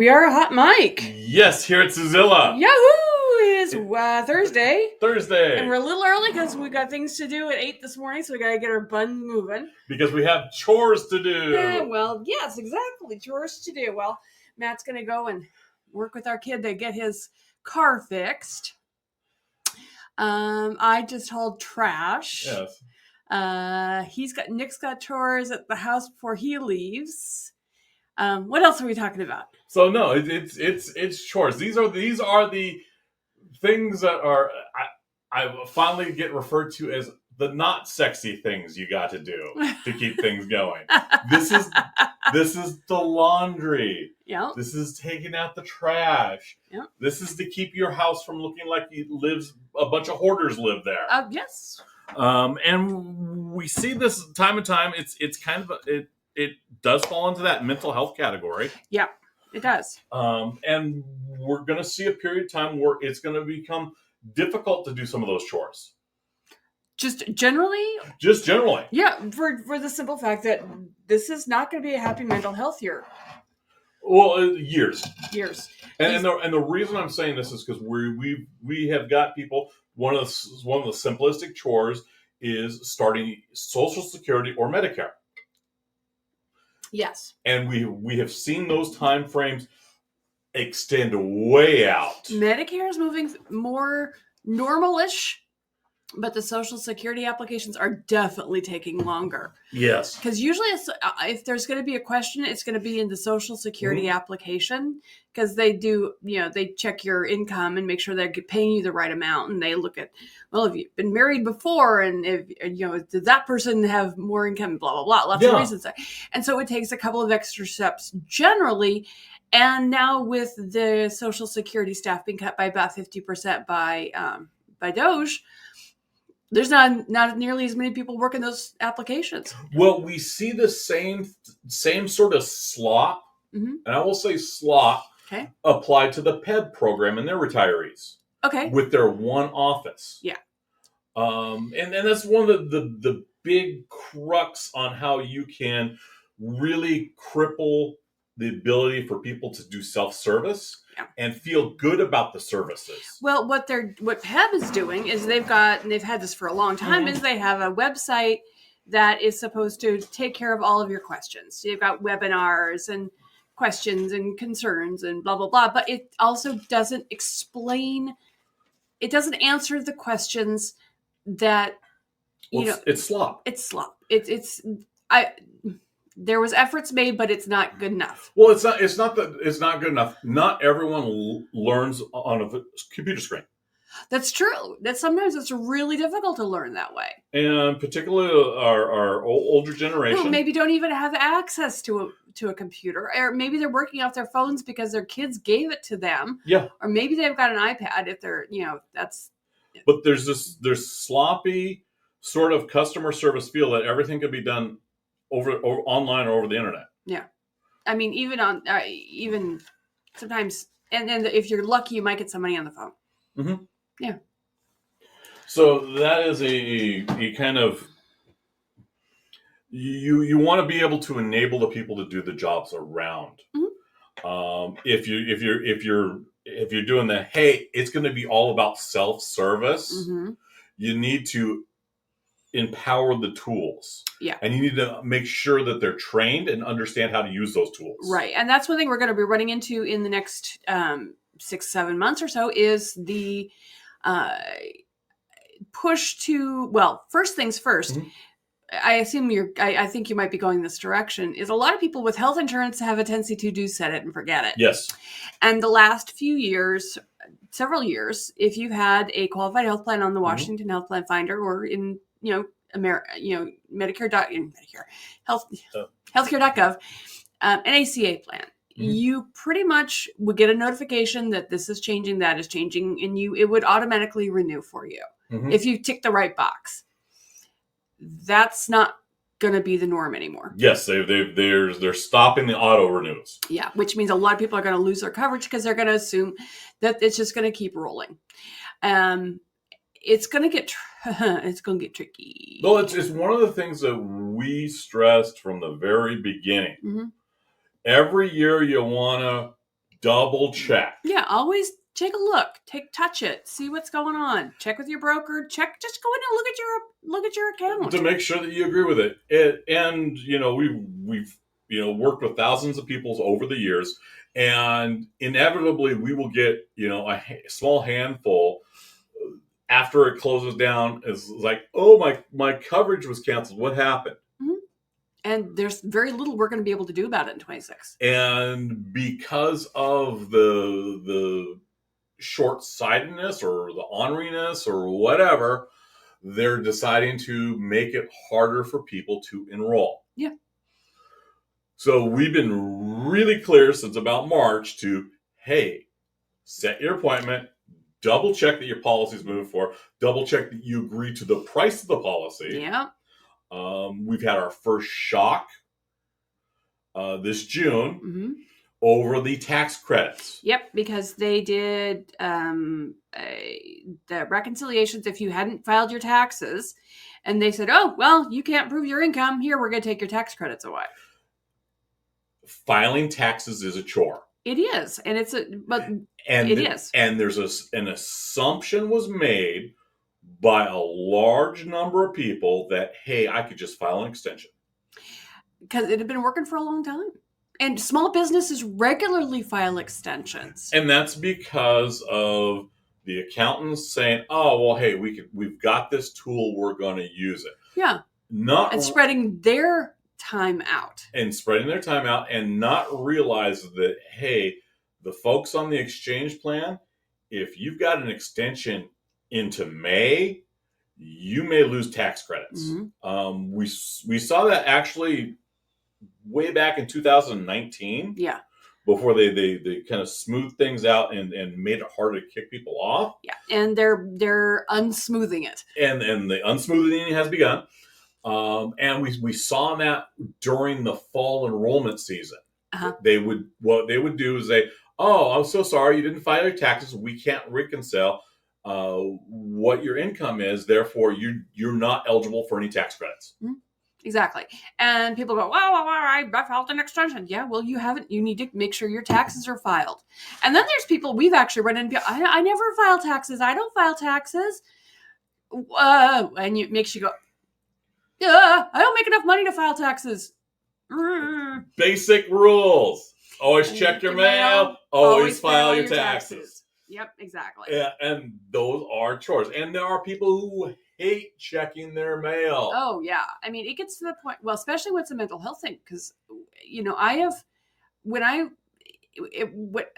We are a hot mic. Yes, here at Suzilla. Yahoo! It is Thursday. Thursday. And we're a little early because we got things to do at 8 this morning, so we got to get our bun moving. Because we have chores to do. Well, yes, exactly. Chores to do. Well, Matt's going to go and work with our kid to get his car fixed. I just hauled trash. Yes. Nick's got chores at the house before he leaves. What else are we talking about? So no, it's chores. These are the things that are I finally get referred to as the not sexy things you got to do to keep things going. This is the laundry. Yeah. This is taking out the trash. Yeah. This is to keep your house from looking like a bunch of hoarders live there. Yes. And we see this time and time. It's kind of it does fall into that mental health category. Yeah, it does. And we're going to see a period of time where it's going to become difficult to do some of those chores. Just generally? Just generally. Yeah, for the simple fact that this is not going to be a happy mental health year. Well, years. And the reason I'm saying this is because we have got people. One of the simplistic chores is starting Social Security or Medicare. Yes. And we have seen those time frames extend way out. Medicare is moving more normalish, but the Social Security applications are definitely taking longer. Yes. Because usually if there's going to be a question, it's going to be in the Social Security application, because they do, they check your income and make sure they're paying you the right amount. And they look at, well, have you been married before? And did that person have more income? Blah, blah, blah. Lots of reasons. And so it takes a couple of extra steps generally. And now with the Social Security staff being cut by about 50% by DOGE, there's not nearly as many people working those applications. Well, we see the same sort of slop, and I will say slop, applied to the PED program and their retirees. Okay. With their one office. Yeah. And that's one of the big crux on how you can really cripple the ability for people to do self-service and feel good about the services. Well, what PEB is doing is they've had this for a long time, is they have a website that is supposed to take care of all of your questions. You've got webinars and questions and concerns and blah, blah, blah. But it also doesn't answer the questions that, it's slop. It's slop. There was efforts made, but it's not good enough. Well, it's not good enough. Not everyone learns on a computer screen. That's true. Sometimes it's really difficult to learn that way. And particularly our older generation. Well, maybe don't even have access to a computer, or maybe they're working off their phones because their kids gave it to them. Yeah. Or maybe they've got an iPad if they're, that's. But there's sloppy sort of customer service feel that everything could be done over online or over the internet. Yeah. I mean, even sometimes, and if you're lucky, you might get somebody on the phone. Mm-hmm. Yeah. So that is a kind of, you want to be able to enable the people to do the jobs around. Mm-hmm. If you're doing the, hey, it's going to be all about self-service, you need to empower the tools. Yeah. And you need to make sure that they're trained and understand how to use those tools. Right. And that's one thing we're going to be running into in the next 6-7 months or so, is the push to, well, first things first. Mm-hmm. I think you might be going this direction, is a lot of people with health insurance have a tendency to do set it and forget it. Yes. And the last several years, if you've had a qualified health plan on the Washington Health Plan Finder, or in, Medicare, healthcare.gov, an ACA plan, you pretty much would get a notification that this is changing, that is changing, and it would automatically renew for you if you tick the right box. That's not going to be the norm anymore. Yes, they're stopping the auto renews. Yeah, which means a lot of people are going to lose their coverage because they're going to assume that it's just going to keep rolling. It's going to get tricky. Well, it's one of the things that we stressed from the very beginning. Every year you want to double check. Yeah, always take a look, touch it, see what's going on. Check with your broker. Just go in and look at your account to make sure that you agree with it. And we've worked with thousands of people over the years, and inevitably we will get a small handful after it closes down. Is like, oh, my coverage was canceled. What happened? Mm-hmm. And there's very little we're going to be able to do about it in 26. And because of the short-sightedness or the orneriness or whatever, they're deciding to make it harder for people to enroll. Yeah. So we've been really clear since about March to, hey, set your appointment, double check that your policy is moving forward, double check that you agree to the price of the policy. Yeah. We've had our first shock this June. Mm-hmm. Over the tax credits. Yep, because they did the reconciliations if you hadn't filed your taxes, and they said, "Oh, well, you can't prove your income. Here, we're going to take your tax credits away." Filing taxes is a chore. It is, and it is. And there's an assumption was made by a large number of people that, hey, I could just file an extension because it had been working for a long time. And small businesses regularly file extensions. And that's because of the accountants saying, oh, well, hey, we've got this tool, we're going to use it. Yeah. And spreading their time out. And not realize that, hey, the folks on the exchange plan, if you've got an extension into May, you may lose tax credits. Mm-hmm. We saw that actually way back in 2019. Yeah. Before they kind of smoothed things out and made it harder to kick people off. Yeah. And they're unsmoothing it. And the unsmoothing has begun. And we saw that during the fall enrollment season. Uh-huh. What they would do is oh, I'm so sorry you didn't file your taxes. We can't reconcile what your income is. Therefore, you're not eligible for any tax credits. Mm-hmm. Exactly. And people go, wow, I filed an extension. Yeah, well, you haven't. You need to make sure your taxes are filed. And then there's people we've actually run into, I never file taxes. I don't file taxes. And it makes you go, I don't make enough money to file taxes. Basic rules. Always check your mail. Always file your taxes. Yep, exactly. Yeah, and those are chores. And there are people who hate checking there's mail. Oh, yeah. I mean, it gets to the point, well, especially with the mental health thing, because,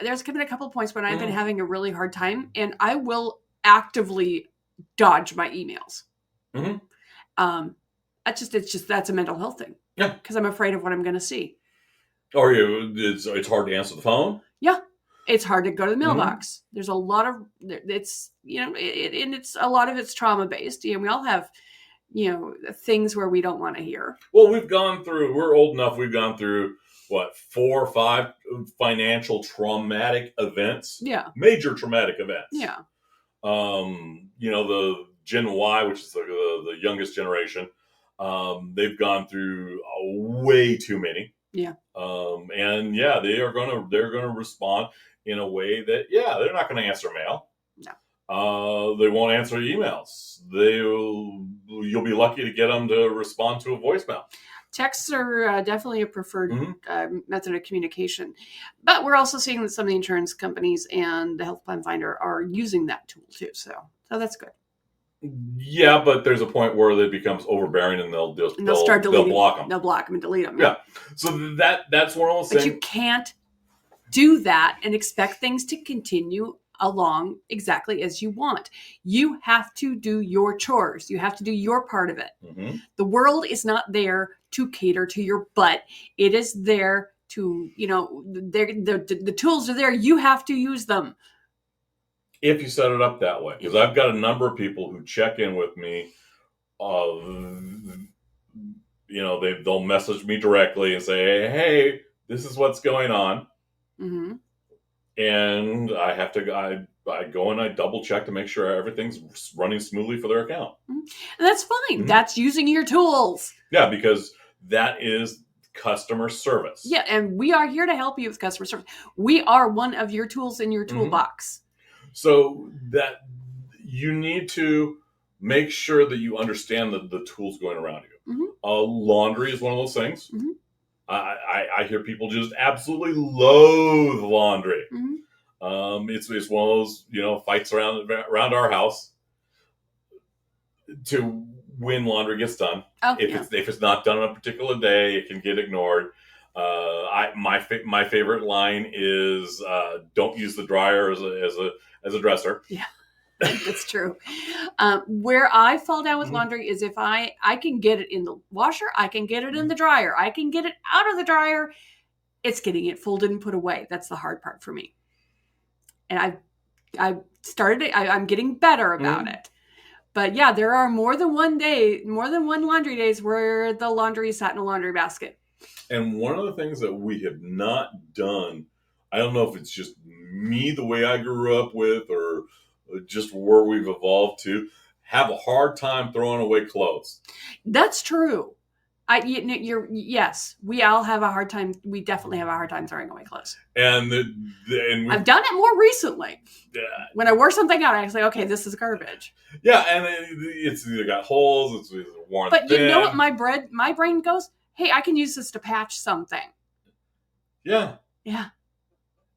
there's been a couple of points when I've been having a really hard time, and I will actively dodge my emails. Mm-hmm. That's a mental health thing. Yeah. Because I'm afraid of what I'm going to see. Or it's hard to answer the phone. Yeah. It's hard to go to the mailbox. Mm-hmm. There's a lot of it's a lot of it's trauma based. We all have, things where we don't want to hear. Well, we're old enough. We've gone through 4 or 5 financial traumatic events. Yeah. Major traumatic events. Yeah. The Gen Y, which is the youngest generation, they've gone through way too many. Yeah. They're gonna respond in a way that, they're not going to answer mail. No. They won't answer emails. You'll be lucky to get them to respond to a voicemail. Texts are definitely a preferred method of communication. But we're also seeing that some of the insurance companies and the health plan finder are using that tool too. So that's good. Yeah, but there's a point where it becomes overbearing and they'll start deleting. They'll block them. They'll block them and delete them. Yeah. So that's one of those things. But you can't do that and expect things to continue along exactly as you want. You have to do your chores. You have to do your part of it. Mm-hmm. The world is not there to cater to your butt. It is there to, the tools are there. You have to use them. If you set it up that way. Because I've got a number of people who check in with me. They'll message me directly and say, hey, this is what's going on. Mm-hmm. And I go and I double check to make sure everything's running smoothly for their account. Mm-hmm. And that's fine. Mm-hmm. That's using your tools. Yeah, because that is customer service. Yeah, and we are here to help you with customer service. We are one of your tools in your toolbox. So that you need to make sure that you understand the tools going around you. Laundry is one of those things. I hear people just absolutely loathe laundry. It's one of those fights around our house to when laundry gets done. If it's not done on a particular day, it can get ignored. My favorite line is don't use the dryer as a dresser. Yeah, that's true. Where I fall down with laundry is if I can get it in the washer, I can get it in the dryer, I can get it out of the dryer. It's getting it folded and put away. That's the hard part for me. And I've started it. I'm getting better about it. But yeah, there are more than one laundry days where the laundry sat in a laundry basket. And one of the things that we have not done, I don't know if it's just me, the way I grew up with, or just where we've evolved to, have a hard time throwing away clothes. That's true. Yes, we all have a hard time. We definitely have a hard time throwing away clothes. And I've done it more recently. When I wore something out, I was like, okay, this is garbage. Yeah, and it's either got holes, it's worn But thin. You know what my brain goes, hey, I can use this to patch something. Yeah. Yeah.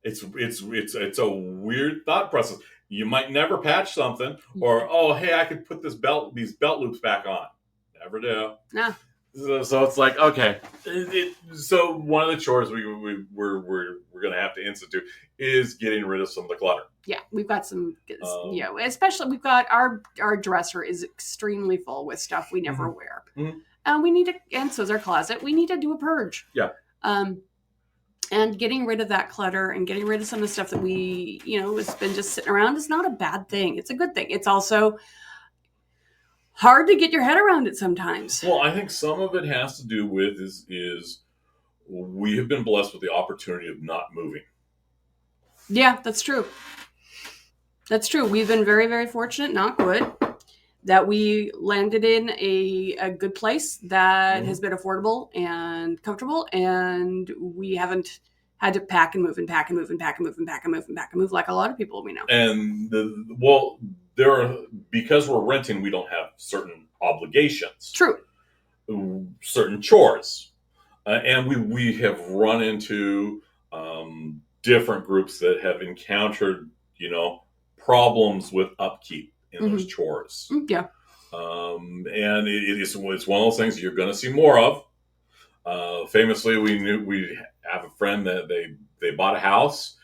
It's a weird thought process. You might never patch something, or hey, I could put these belt loops back on. Never do. No. So it's like, okay. So one of the chores we're going to have to institute is getting rid of some of the clutter. Yeah, we've got some, especially we've got our dresser is extremely full with stuff we never wear. We need to, and so is our closet. We need to do a purge. Yeah. And getting rid of that clutter and getting rid of some of the stuff that we, has been just sitting around is not a bad thing. It's a good thing. It's also hard to get your head around it sometimes. Well, I think some of it has to do with is we have been blessed with the opportunity of not moving. Yeah, that's true. That's true. We've been very, very fortunate, knock wood, that we landed in a good place that has been affordable and comfortable, and we haven't had to pack and move and pack and move and pack and move and pack and move and pack and move like a lot of people we know. And because we're renting, we don't have certain obligations. True. Certain chores. And we have run into different groups that have encountered, problems with upkeep in those chores. Yeah. And it's one of those things you're going to see more of. Famously, we have a friend that they bought a house,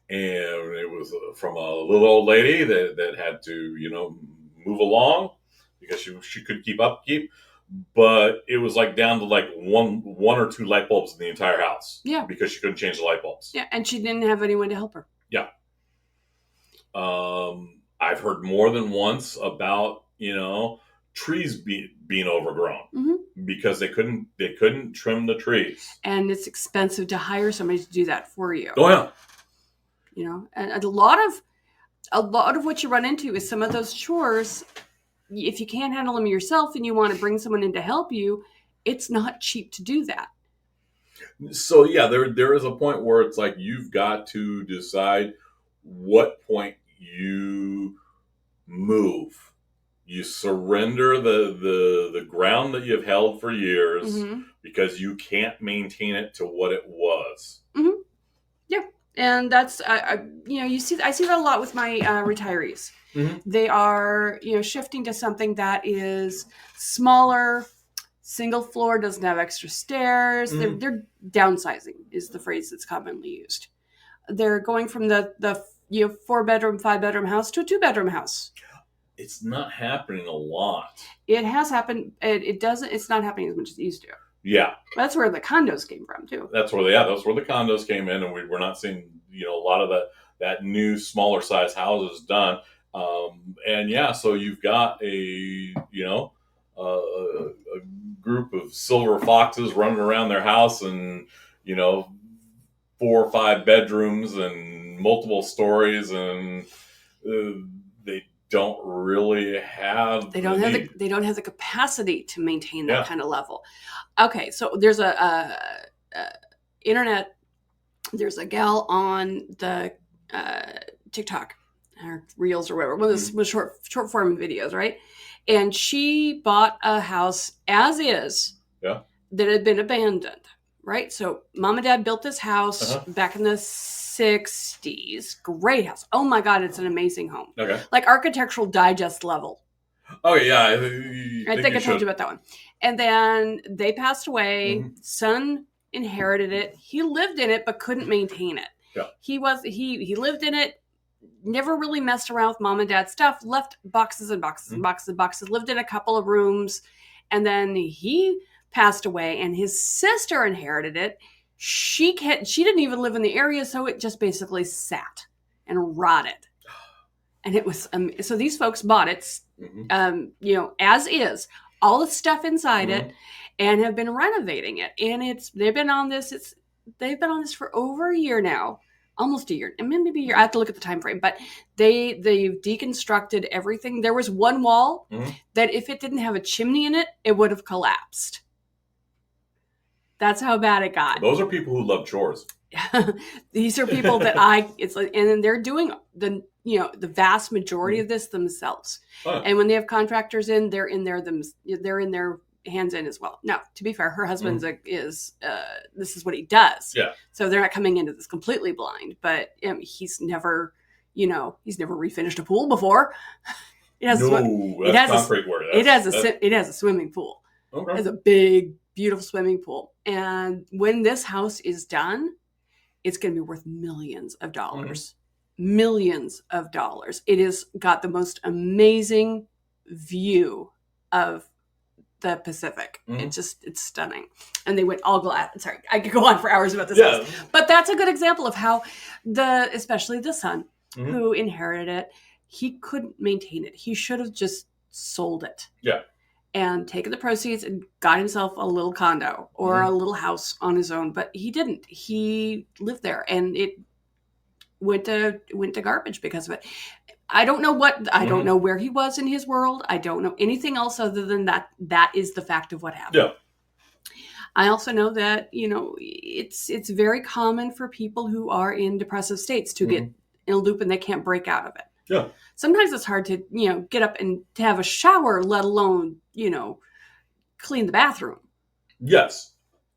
and it was from a little old lady that had to, move along because she couldn't keep upkeep. But it was like down to like one or two light bulbs in the entire house. Yeah. Because she couldn't change the light bulbs. Yeah, and she didn't have anyone to help her. Yeah. I've heard more than once about, trees being overgrown because they couldn't trim the trees. And it's expensive to hire somebody to do that for you. Oh yeah. And a lot of what you run into is some of those chores. If you can't handle them yourself and you want to bring someone in to help you, it's not cheap to do that. So yeah, there is a point where it's like you've got to decide what point you move. You surrender the ground that you've held for years because you can't maintain it to what it was. Yeah, and that's I see that a lot with my retirees. They are shifting to something that is smaller, single floor, doesn't have extra stairs. They're downsizing is the phrase that's commonly used. They're going from the 4-bedroom, 5-bedroom house to a 2-bedroom house. It's not happening a lot. It has happened. It's not happening as much as it used to. Yeah. That's where the condos came from too. That's where the condos came in, and we're not seeing a lot of that new smaller size houses done. And yeah, so you've got a group of silver foxes running around their house, and 4 or 5 bedrooms and multiple stories, and they don't really have They don't have the capacity to maintain that kind of level. Okay, so there's a internet. There's a gal on the TikTok or Reels or whatever, one of those short form videos, right? And she bought a house as is that had been abandoned, right? So mom and dad built this house back in the 60s. Great house. Oh my God, it's an amazing home. Okay. Like Architectural Digest level. Oh yeah, I think I told you about that one. And then they passed away. Son inherited it. He lived in it but couldn't maintain it. Yeah. He lived in it, never really messed around with mom and dad's stuff, left boxes and boxes and boxes and boxes, lived in a couple of rooms, and then he passed away and his sister inherited it. She didn't even live in the area, so it just basically sat and rotted. And it was so these folks bought it, as is, all the stuff inside it, and have been renovating it. And they've been on this for over a year now, almost a year, and maybe a year. I have to look at the time frame, but they've deconstructed everything. There was one wall that if it didn't have a chimney in it, it would have collapsed. That's how bad it got. Those are people who love chores. These are people that and then they're doing the vast majority of this themselves. And when they have contractors in, they're in their hands in as well. Now, to be fair, her husband's this is what he does. Yeah. So they're not coming into this completely blind, but he's never refinished a pool before. It has concrete work. It has a swimming pool. Okay. It has a big, beautiful swimming pool. And when this house is done, it's going to be worth millions of dollars. Millions of dollars. It has got the most amazing view of the Pacific. It's stunning. And they went all glad. Sorry, I could go on for hours about this house. But that's a good example of how especially the son who inherited it, he couldn't maintain it. He should have just sold it. Yeah. And taken the proceeds and got himself a little condo or a little house on his own. But he didn't. He lived there, and it went to garbage because of it. I don't know I don't know where he was in his world. I don't know anything else other than that. That is the fact of what happened. Yeah. I also know that, it's very common for people who are in depressive states to get in a loop and they can't break out of it. Yeah. Sometimes it's hard to, get up and to have a shower, let alone, clean the bathroom. Yes.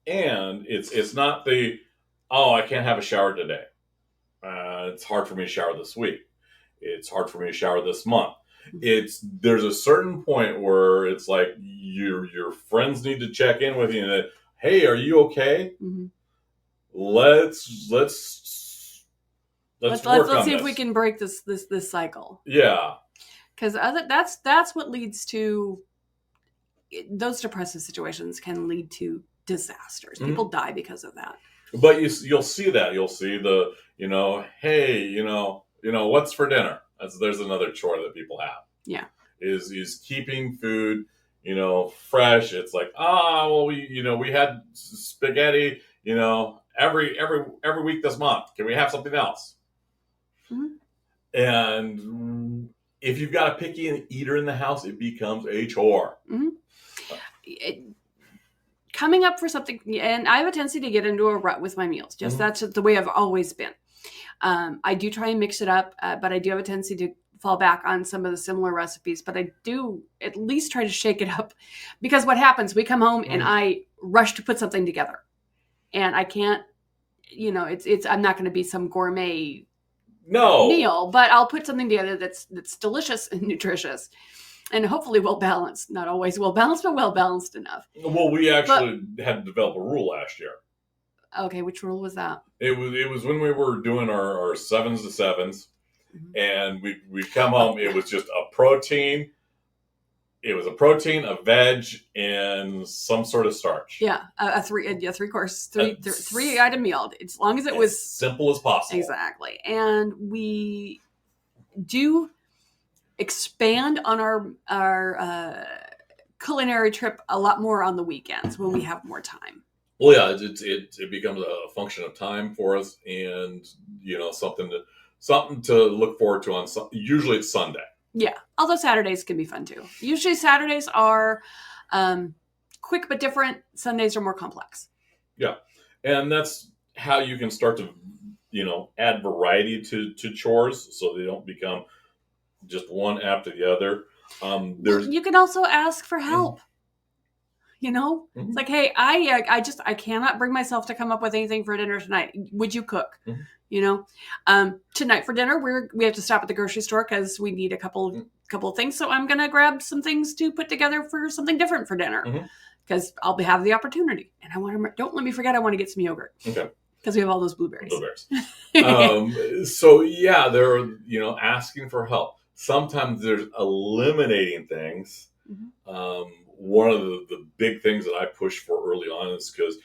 And it's not I can't have a shower today. It's hard for me to shower this week. It's hard for me to shower this month. There's a certain point where it's like your friends need to check in with you and that, hey, are you okay? Let's see if we can break this cycle. Yeah. Because that's what leads to those depressive situations can lead to disasters. People die because of that. But you'll see that. You'll see the, hey, what's for dinner? There's another chore that people have. Yeah. Is keeping food, fresh. It's like, we had spaghetti, every week this month. Can we have something else? And if you've got a picky eater in the house, it becomes a chore. Coming up for something, and I have a tendency to get into a rut with my meals. Just that's the way I've always been. I do try and mix it up, but I do have a tendency to fall back on some of the similar recipes. But I do at least try to shake it up, because what happens? We come home and I rush to put something together, and I can't. I'm not going to be some gourmet meal, but I'll put something together that's delicious and nutritious. And hopefully well balanced. Not always well balanced, but well balanced enough. Well, we actually had to develop a rule last year. Okay, which rule was that? It was when we were doing our 7s to 7s, and we'd come home. It was just a protein. It was a protein, a veg, and some sort of starch. Yeah, a three course, three item meal. As long as it was simple as possible. Exactly, and we do expand on our culinary trip a lot more on the weekends when we have more time. Well, yeah, it becomes a function of time for us, and something to look forward to on. Usually it's Sunday. Yeah. Although Saturdays can be fun too. Usually Saturdays are quick but different. Sundays are more complex. Yeah. And that's how you can start to, add variety to chores so they don't become just one after the other. There's You can also ask for help. Mhm. It's like, hey, I cannot bring myself to come up with anything for dinner tonight. Would you cook? Tonight for dinner we have to stop at the grocery store because we need a couple of things. So I'm gonna grab some things to put together for something different for dinner because I'll have the opportunity. And I want to. Don't let me forget. I want to get some yogurt. Okay. Because we have all those blueberries. So yeah, they're asking for help. Sometimes there's eliminating things. One of the big things that I push for early on is because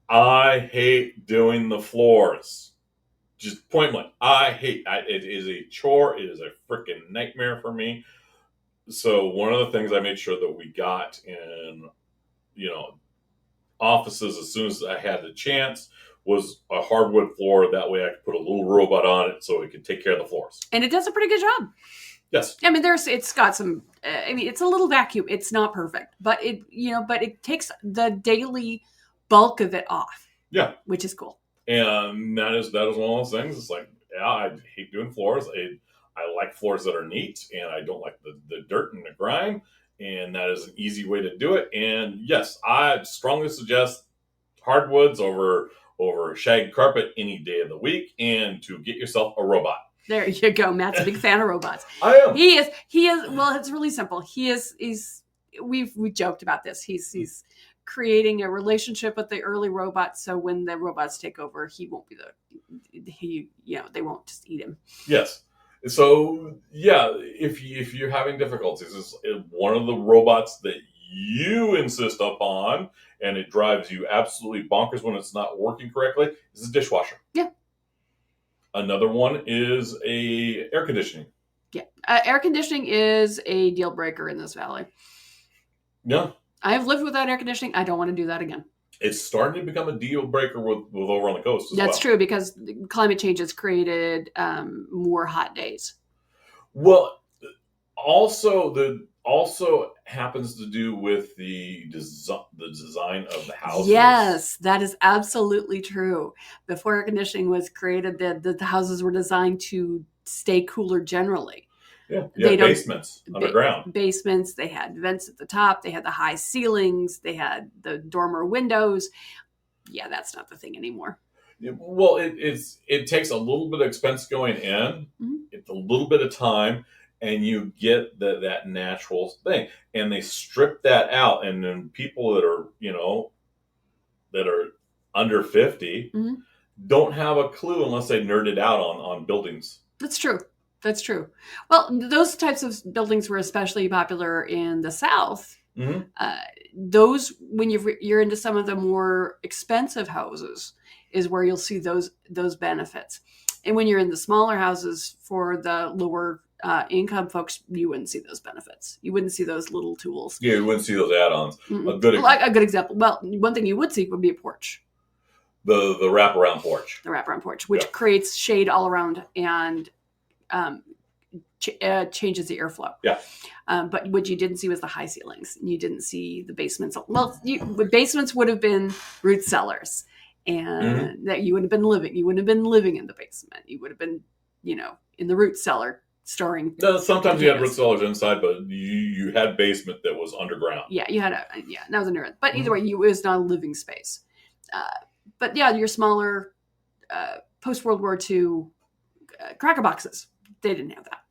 I hate doing the floors. Just point blank, it is a chore. It is a freaking nightmare for me. So one of the things I made sure that we got in, offices as soon as I had the chance was a hardwood floor. That way I could put a little robot on it so it could take care of the floors. And it does a pretty good job. Yes. I mean, it's got some, it's a little vacuum. It's not perfect, but it takes the daily bulk of it off. Yeah. Which is cool. And that is one of those things. It's like, yeah, I hate doing floors. I like floors that are neat, and I don't like the dirt and the grime. And that is an easy way to do it. And yes, I strongly suggest hardwoods over shag carpet any day of the week, and to get yourself a robot. There you go. Matt's a big fan of robots. I am. He is. Well, it's really simple. We joked about this. He's creating a relationship with the early robots. So when the robots take over, he won't be they won't just eat him. Yes. So yeah, if you're having difficulties, it's one of the robots that you insist upon, and it drives you absolutely bonkers when it's not working correctly, is a dishwasher. Yeah. Another one is a air conditioning. Yeah, air conditioning is a deal breaker in this valley. Yeah. I have lived without air conditioning. I don't want to do that again. It's starting to become a deal breaker with over on the coast. That's true, because climate change has created more hot days. Well, also happens to do with the design of the houses. Yes, that is absolutely true. Before air conditioning was created, the houses were designed to stay cooler generally. Yeah, they had basements underground. Basements, they had vents at the top, they had the high ceilings, they had the dormer windows. Yeah, that's not the thing anymore. Well, it takes a little bit of expense going in. It's a little bit of time, and you get that natural thing. And they strip that out, and then people that are under 50 don't have a clue unless they nerded out on buildings. That's true. That's true. Well, those types of buildings were especially popular in the South. Those, when you're into some of the more expensive houses, is where you'll see those benefits. And when you're in the smaller houses for the lower income folks, you wouldn't see those benefits. You wouldn't see those little tools. Yeah, you wouldn't see those add-ons. A good example. Well, one thing you would see would be a porch. The wraparound porch. The wraparound porch, which creates shade all around and changes the airflow. Yeah. But what you didn't see was the high ceilings. You didn't see the basements. Well, basements would have been root cellars, and that you wouldn't have been living. You wouldn't have been living in the basement. You would have been, in the root cellar storing. No, sometimes you had root cellars inside, but you had basement that was underground. Yeah, you had that was underground. But either way, it was not a living space. But yeah, your smaller post World War II cracker boxes, they didn't have that.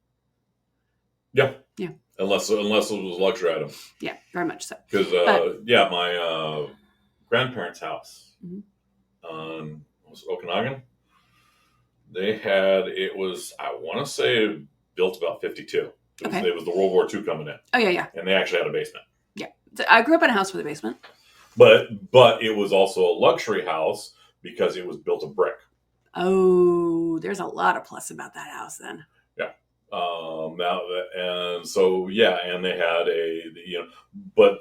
Yeah. Yeah. Unless it was a luxury item. Yeah, very much so. Because my grandparents' house was Okanagan. They had I want to say built about 52. It was the World War II coming in. Oh yeah. And they actually had a basement. Yeah, I grew up in a house with a basement. But it was also a luxury house because it was built of brick. Oh, there's a lot of plus about that house then. Yeah. And they had but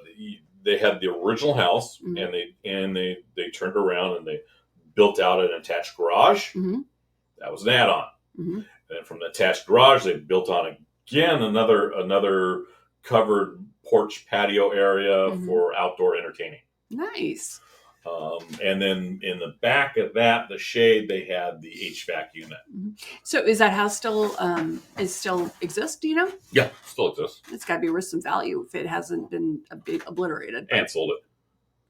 they had the original house, and they turned around and they built out an attached garage. That was an add-on. And then from the attached garage, they built on a again, another covered porch patio area Mhm. for outdoor entertaining. Nice. And then in the back of that, the shade, they had the HVAC unit. So is that house still exists? Do you know? Yeah, still exists. It's got to be worth some value if it hasn't been obliterated. Aunt sold it.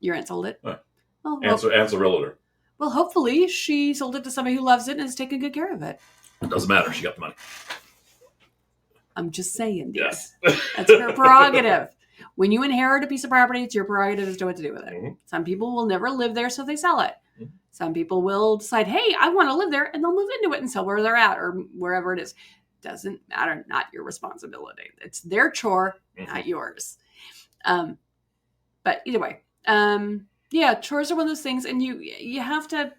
Your aunt sold it. Yeah. Oh, Aunt's a realtor. well, hopefully she sold it to somebody who loves it and is taking good care of it. It doesn't matter. She got the money. I'm just saying, dear. Yes. That's her prerogative. When you inherit a piece of property, it's your prerogative as to what to do with it. Mhm. Some people will never live there, so they sell it. Mhm. Some people will decide, hey, I want to live there, and they'll move into it and sell where they're at or wherever it is. Doesn't matter. Not your responsibility. It's their chore, not yours. But either way, yeah, chores are one of those things, and you have to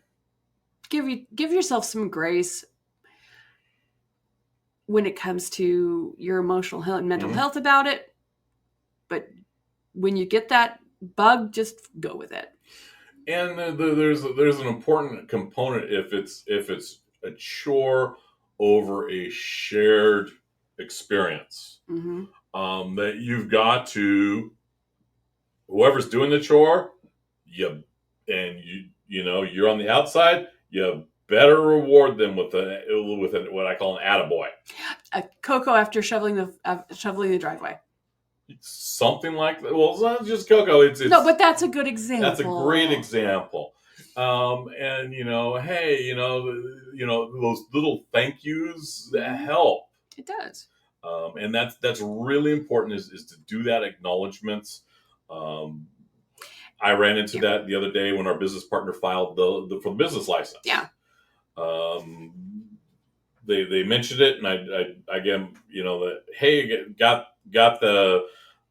give yourself some grace when it comes to your emotional health and mental health about it. But when you get that bug, just go with it. And there's an important component if it's a chore over a shared experience. Mm-hmm. That you've got to, whoever's doing the chore, you're on the outside, you better reward them with what I call an attaboy. A Coco after shoveling the driveway. Something like that. Well, it's not just Coco. It's no, but that's a good example. That's a great example. And hey, those little thank yous that help. It does. And that's really important is to do that acknowledgments. I ran into that the other day when our business partner filed for the business license. Yeah. They mentioned it, and I again, that hey, got the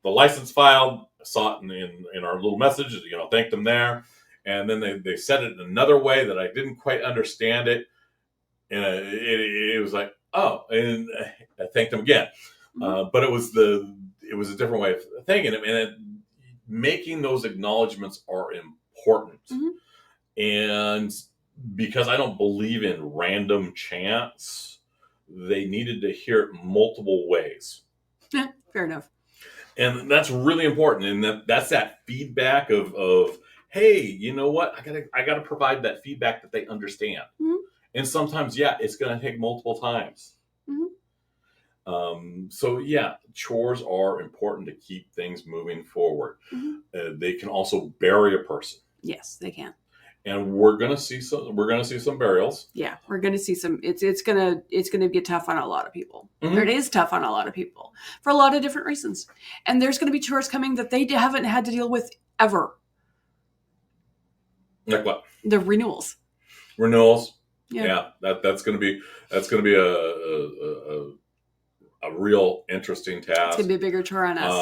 license filed. I saw it in our little message. Thanked them there, and then they said it in another way that I didn't quite understand it, and it was like, oh, and I thanked them again, but it was a different way of thanking him, and making those acknowledgments are important, and because I don't believe in random chance, they needed to hear it multiple ways. Fair enough. And that's really important. And that's that feedback of hey, you know what? I gotta provide that feedback that they understand. Mm-hmm. And sometimes, it's gonna take multiple times. Mm-hmm. So chores are important to keep things moving forward. Mm-hmm. They can also bury a person. Yes, they can. And we're gonna see some burials. Yeah, we're gonna see some. It's gonna get tough on a lot of people. Mm-hmm. It is tough on a lot of people for a lot of different reasons. And there's gonna be chores coming that they haven't had to deal with ever. Like what? The renewals. Yeah. That's gonna be a real interesting task. It's gonna be a bigger chore on us.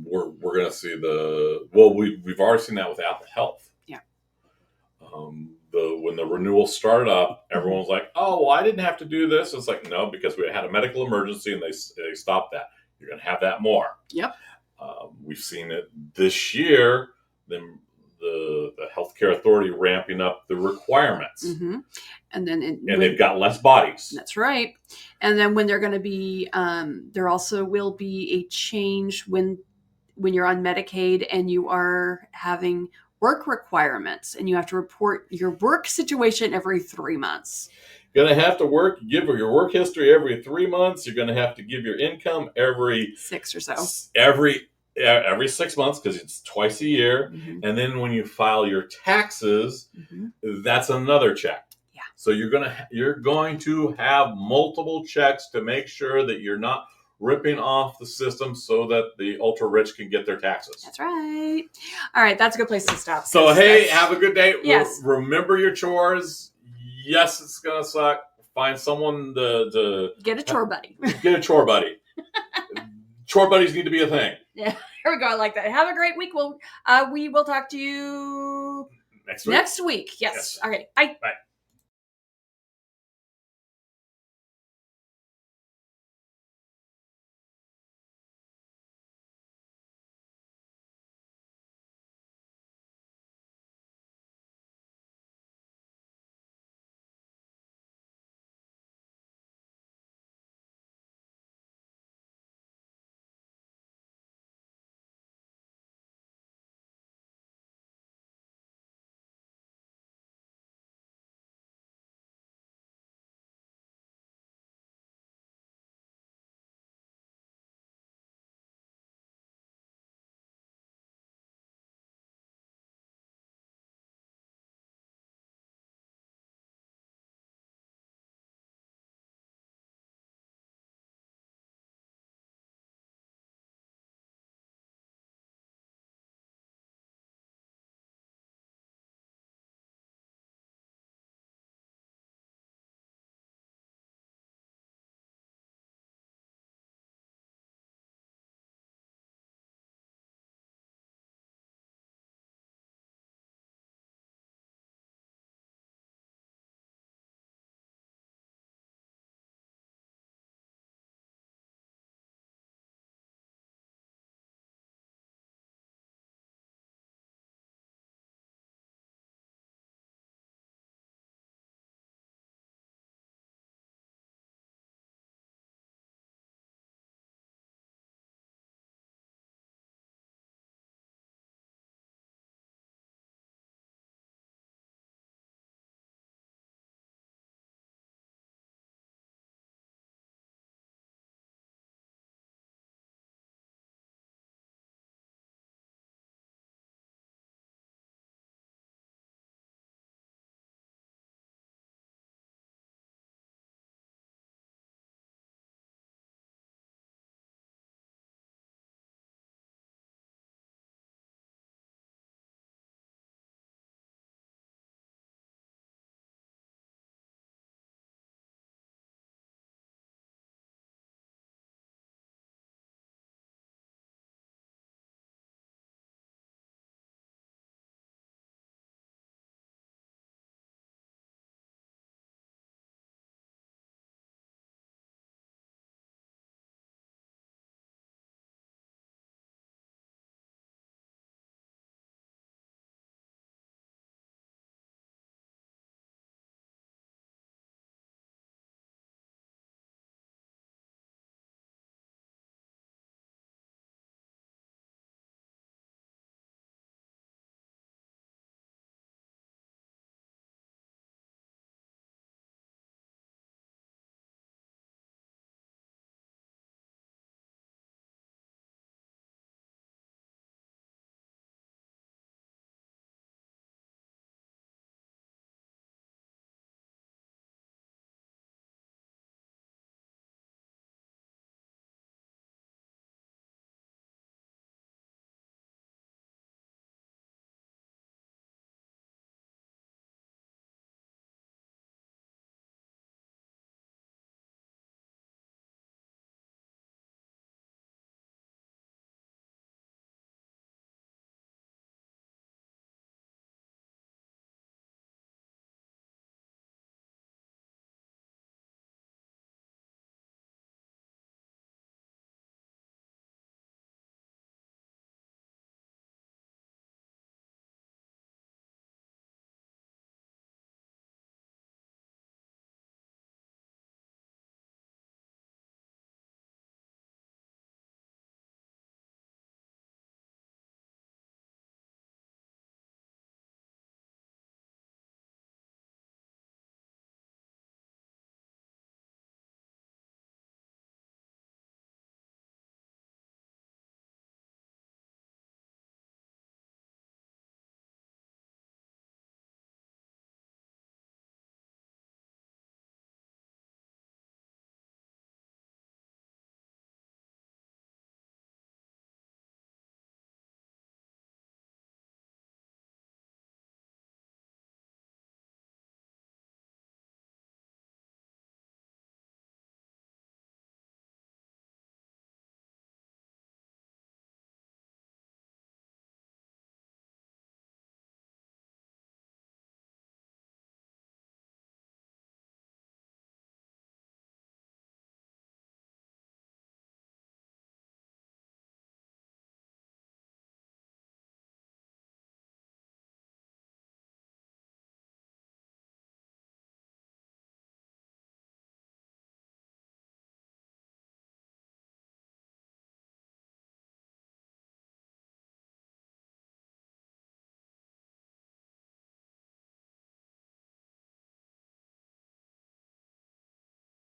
We're gonna see we've already seen that with Apple Health. Yeah. When the renewal started up, everyone was like, "Oh, well, I didn't have to do this." It's like, no, because we had a medical emergency and they stopped that. You're gonna have that more. Yep. We've seen it this year. The healthcare authority ramping up the requirements. Mm-hmm. And then they've got less bodies. That's right. And then when they're going to be, there also will be a change when you're on Medicaid and you are having work requirements and you have to report your work situation every 3 months. You're going to have to give your work history every 3 months. You're going to have to give your income every 6 or so. Every 6 months, because it's twice a year. Mm-hmm. And then when you file your taxes, that's another check. Yeah. So you're going to have multiple checks to make sure that you're not ripping off the system so that the ultra rich can get their taxes. That's right. All right, that's a good place to stop. So hey, have a good day. Yes. Remember your chores. Yes, it's gonna suck. Find someone to get a chore buddy. Get a chore buddy. Chore buddies need to be a thing. Yeah, here we go. I like that. Have a great week. We will talk to you next week. Yes. Okay. Bye. Bye.